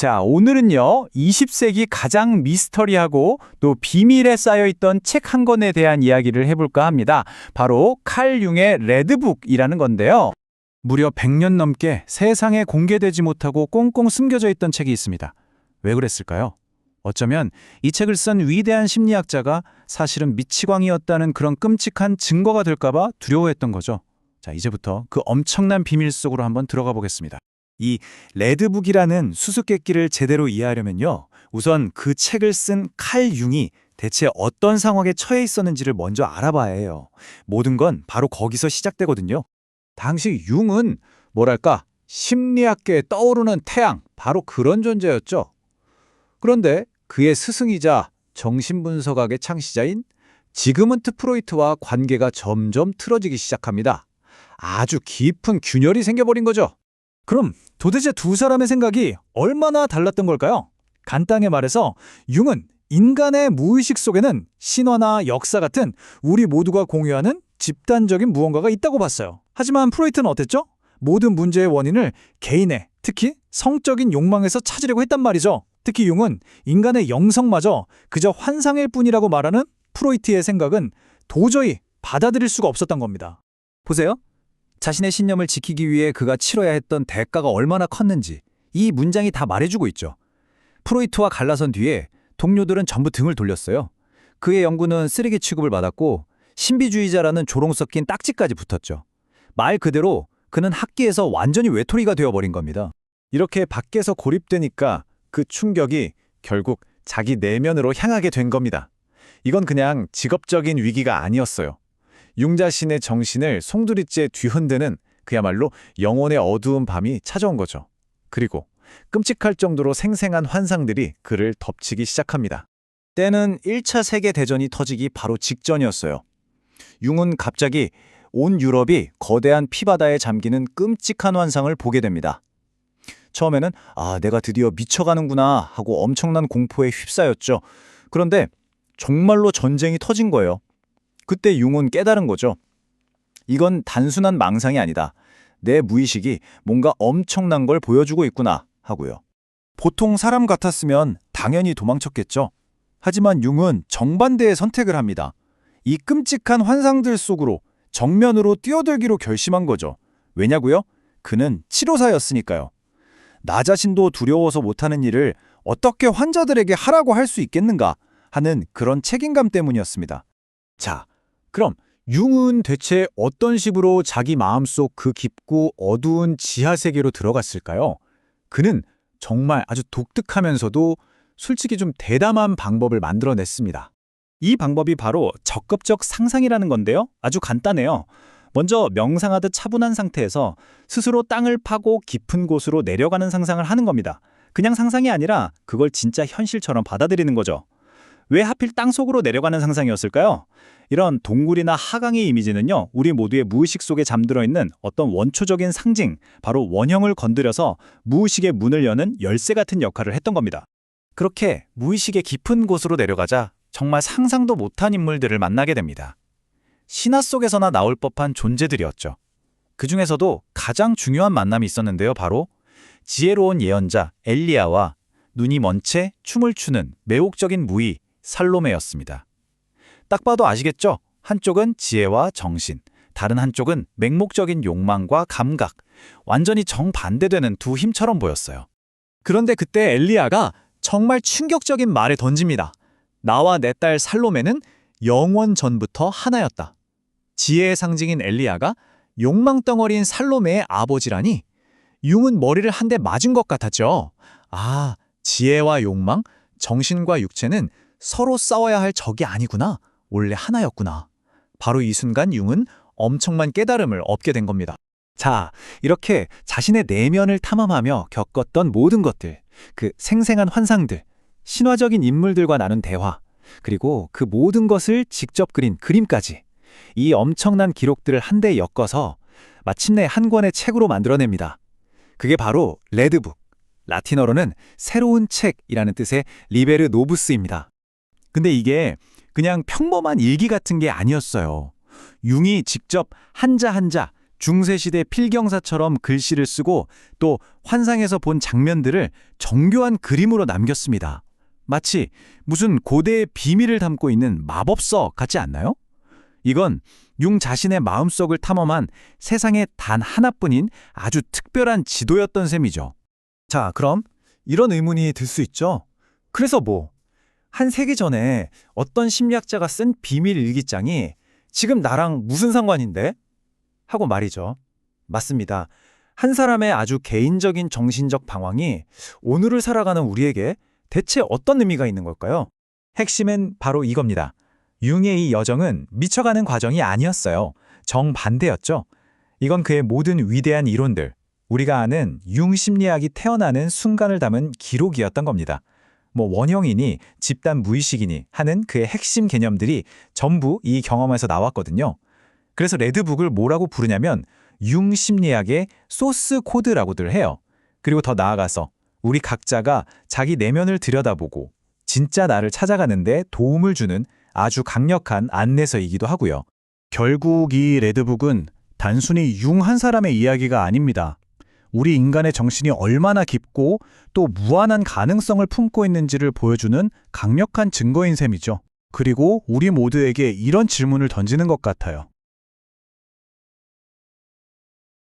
자, 오늘은요, 20세기 가장 미스터리하고 또 비밀에 쌓여있던 책 한 권에 대한 이야기를 해볼까 합니다. 바로 칼 융의 레드북이라는 건데요. 무려 100년 넘게 세상에 공개되지 못하고 꽁꽁 숨겨져 있던 책이 있습니다. 왜 그랬을까요? 어쩌면 이 책을 쓴 위대한 심리학자가 사실은 미치광이였다는 그런 끔찍한 증거가 될까봐 두려워했던 거죠. 자, 이제부터 그 엄청난 비밀 속으로 한번 들어가 보겠습니다. 이 레드북이라는 수수께끼를 제대로 이해하려면요, 우선 그 책을 쓴 칼 융이 대체 어떤 상황에 처해 있었는지를 먼저 알아봐야 해요. 모든 건 바로 거기서 시작되거든요. 당시 융은 뭐랄까, 심리학계에 떠오르는 태양, 바로 그런 존재였죠. 그런데 그의 스승이자 정신분석학의 창시자인 지그문트 프로이트와 관계가 점점 틀어지기 시작합니다. 아주 깊은 균열이 생겨버린 거죠. 그럼 도대체 두 사람의 생각이 얼마나 달랐던 걸까요? 간단히 말해서 융은 인간의 무의식 속에는 신화나 역사 같은 우리 모두가 공유하는 집단적인 무언가가 있다고 봤어요. 하지만 프로이트는 어땠죠? 모든 문제의 원인을 개인의, 특히 성적인 욕망에서 찾으려고 했단 말이죠. 특히 융은 인간의 영성마저 그저 환상일 뿐이라고 말하는 프로이트의 생각은 도저히 받아들일 수가 없었던 겁니다. 보세요. 자신의 신념을 지키기 위해 그가 치러야 했던 대가가 얼마나 컸는지 이 문장이 다 말해주고 있죠. 프로이트와 갈라선 뒤에 동료들은 전부 등을 돌렸어요. 그의 연구는 쓰레기 취급을 받았고 신비주의자라는 조롱 섞인 딱지까지 붙었죠. 말 그대로 그는 학계에서 완전히 외톨이가 되어버린 겁니다. 이렇게 밖에서 고립되니까 그 충격이 결국 자기 내면으로 향하게 된 겁니다. 이건 그냥 직업적인 위기가 아니었어요. 융 자신의 정신을 송두리째 뒤흔드는 그야말로 영혼의 어두운 밤이 찾아온 거죠. 그리고 끔찍할 정도로 생생한 환상들이 그를 덮치기 시작합니다. 때는 1차 세계대전이 터지기 바로 직전이었어요. 융은 갑자기 온 유럽이 거대한 피바다에 잠기는 끔찍한 환상을 보게 됩니다. 처음에는 내가 드디어 미쳐가는구나 하고 엄청난 공포에 휩싸였죠. 그런데 정말로 전쟁이 터진 거예요. 그때 융은 깨달은 거죠. 이건 단순한 망상이 아니다. 내 무의식이 뭔가 엄청난 걸 보여주고 있구나 하고요. 보통 사람 같았으면 당연히 도망쳤겠죠. 하지만 융은 정반대의 선택을 합니다. 이 끔찍한 환상들 속으로 정면으로 뛰어들기로 결심한 거죠. 왜냐고요? 그는 치료사였으니까요. 나 자신도 두려워서 못하는 일을 어떻게 환자들에게 하라고 할 수 있겠는가 하는 그런 책임감 때문이었습니다. 자, 그럼 융은 대체 어떤 식으로 자기 마음속 그 깊고 어두운 지하 세계로 들어갔을까요? 그는 정말 아주 독특하면서도 솔직히 좀 대담한 방법을 만들어냈습니다. 이 방법이 바로 적극적 상상이라는 건데요. 아주 간단해요. 먼저 명상하듯 차분한 상태에서 스스로 땅을 파고 깊은 곳으로 내려가는 상상을 하는 겁니다. 그냥 상상이 아니라 그걸 진짜 현실처럼 받아들이는 거죠. 왜 하필 땅속으로 내려가는 상상이었을까요? 이런 동굴이나 하강의 이미지는요, 우리 모두의 무의식 속에 잠들어 있는 어떤 원초적인 상징, 바로 원형을 건드려서 무의식의 문을 여는 열쇠 같은 역할을 했던 겁니다. 그렇게 무의식의 깊은 곳으로 내려가자 정말 상상도 못한 인물들을 만나게 됩니다. 신화 속에서나 나올 법한 존재들이었죠. 그 중에서도 가장 중요한 만남이 있었는데요. 바로 지혜로운 예언자 엘리야와 눈이 먼 채 춤을 추는 매혹적인 무의 살로메였습니다. 딱 봐도 아시겠죠? 한쪽은 지혜와 정신, 다른 한쪽은 맹목적인 욕망과 감각, 완전히 정반대되는 두 힘처럼 보였어요. 그런데 그때 엘리야가 정말 충격적인 말을 던집니다. 나와 내 딸 살로메는 영원 전부터 하나였다. 지혜의 상징인 엘리야가 욕망덩어리인 살로메의 아버지라니, 융은 머리를 한 대 맞은 것 같았죠. 지혜와 욕망, 정신과 육체는 서로 싸워야 할 적이 아니구나. 원래 하나였구나. 바로 이 순간 융은 엄청난 깨달음을 얻게 된 겁니다. 자, 이렇게 자신의 내면을 탐험하며 겪었던 모든 것들, 그 생생한 환상들, 신화적인 인물들과 나눈 대화, 그리고 그 모든 것을 직접 그린 그림까지, 이 엄청난 기록들을 한데 엮어서 마침내 한 권의 책으로 만들어냅니다. 그게 바로 레드북, 라틴어로는 새로운 책이라는 뜻의 리베르 노부스입니다. 근데 이게 그냥 평범한 일기 같은 게 아니었어요. 융이 직접 한자 한자 중세시대 필경사처럼 글씨를 쓰고 또 환상에서 본 장면들을 정교한 그림으로 남겼습니다. 마치 무슨 고대의 비밀을 담고 있는 마법서 같지 않나요? 이건 융 자신의 마음속을 탐험한 세상에 단 하나뿐인 아주 특별한 지도였던 셈이죠. 자, 그럼 이런 의문이 들 수 있죠. 그래서 한 세기 전에 어떤 심리학자가 쓴 비밀 일기장이 지금 나랑 무슨 상관인데? 하고 말이죠. 맞습니다. 한 사람의 아주 개인적인 정신적 방황이 오늘을 살아가는 우리에게 대체 어떤 의미가 있는 걸까요? 핵심은 바로 이겁니다. 융의 이 여정은 미쳐가는 과정이 아니었어요. 정반대였죠. 이건 그의 모든 위대한 이론들, 우리가 아는 융 심리학이 태어나는 순간을 담은 기록이었던 겁니다. 원형이니 집단 무의식이니 하는 그의 핵심 개념들이 전부 이 경험에서 나왔거든요. 그래서 레드북을 뭐라고 부르냐면 융 심리학의 소스 코드라고들 해요. 그리고 더 나아가서 우리 각자가 자기 내면을 들여다보고 진짜 나를 찾아가는데 도움을 주는 아주 강력한 안내서이기도 하고요. 결국 이 레드북은 단순히 융 한 사람의 이야기가 아닙니다. 우리 인간의 정신이 얼마나 깊고 또 무한한 가능성을 품고 있는지를 보여주는 강력한 증거인 셈이죠. 그리고 우리 모두에게 이런 질문을 던지는 것 같아요.